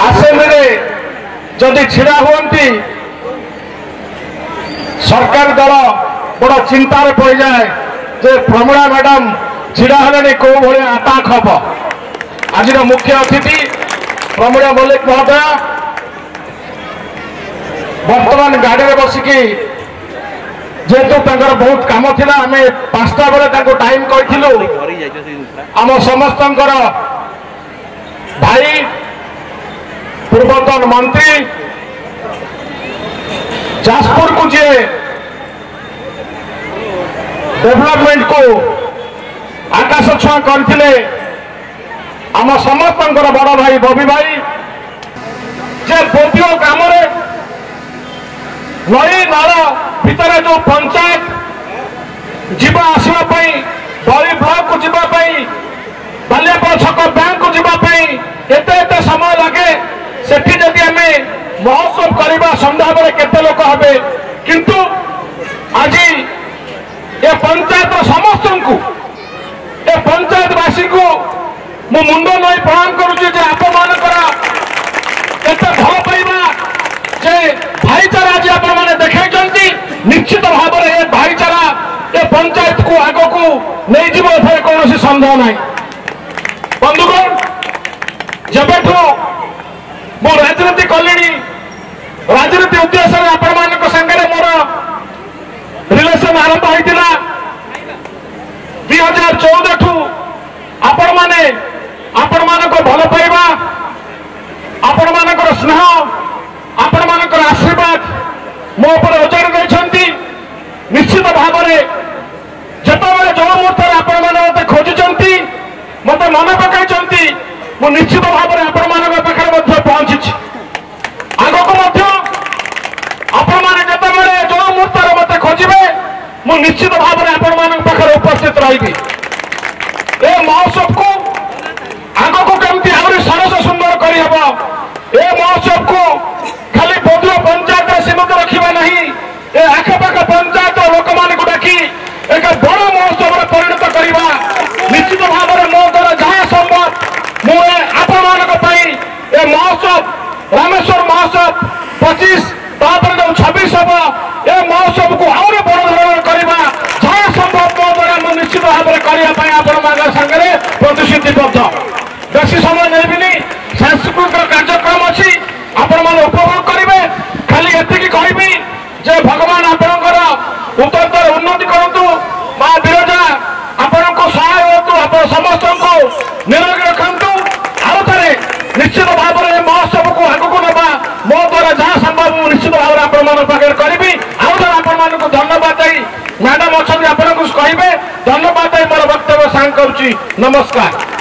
Assembly जदि छिड़ा हुंती सरकार दल बड़ चिंतार पड़ जाए जे प्रमिला मैडम छिड़ा हेले कौ भाया आटाक हम। आज मुख्य अतिथि प्रमिला मल्लिक महोदय वर्तमान गाड़ी में बसिकी जेहेतु बहुत काम थिला आम 5टा बेले टाइम कही आम समस्त भाई पूर्वतन मंत्री जाजपुर को जी डेवलपमेंट को आकाश छुआ करते आम समस्त बड़ भाई बबी भाई जे बोधियो ग्राम नई नाल भितर जो पंचायत जीवा आसवाई बड़ी ब्लॉक को जीवाई बालियापड़ छक बैंक को जीवाई एते समय लगे सेठी जदि आम महोत्सव करवा संध्या बेले केते लोक हे किंतु आज ए पंचायत समस्त को ए पंचायतवासी को मु मुंड नई प्रणाम करुचे आप भल पाइबा जे भाईचारा आज आप देखते निश्चित भाव में ये भाईचारा ये पंचायत को आग को नहीं जीव एथर कौन सन्देह ना। बंधुगण जब मु राजनीति कली राजनीति उद्देश्य आपण मान संगे मोर रिलेशन आरंभ होता 2014 ठू आपण मान भल पाइबा आपण मान स्नेह आपण मान आशीर्वाद मो पर ओजाड़ी देती निश्चित भाव में जितेबाला जो मुहूर्त आपण मैंने मत खोजुंट मत मन पकड़ मु निश्चित भाव में आपण मान पाखे पहुंची आग को आपण मैंने जितेबाला जो मुहूर्त मत खोजे मु निश्चित भाव में आपण मान पाखे उपस्थित रही ए महोत्सव को आग को कमी आहरी सरस सुंदर करहब ए महोत्सव को खाली बोधुआ पंचायत सीमित रखा नहीं ए आखपाख पंचायत लोक मान डाकी एक बड़ महोत्सव परिणत करवा निश्चित भाव में मो द्वारा जहाँ संभव मुझे आपण ए महोत्सव रामेश्वर महोत्सव 25 जो 26 हम ए महोत्सव को आहरी बड़ धरण करवा जहाँ संभव मो द्वारा मुझे निश्चित भाव में करने आपण सागर प्रतिश्रुतिबद्ध बेसी समय नहीं सांस्कृतिक कार्यक्रम अच्छी आपण मैंने उपभोग करेंगे खाली एति कहबी जे भगवान आपणकर उत्तर उन्नति करूँ माँ विरजा आपण को सहाय हो आप समस्त को निरोगी रखु आउ थे निश्चित भाव में महोत्सव को आगू ना मो द्वारा जहाँ संभव निश्चित भाव में आपण पाखे करी आउ थे आपण को धन्यवाद दे मैडम अच्छा आपको कहे धन्यवाद दे मोर वक्तव्य सांग करुच्ची नमस्कार।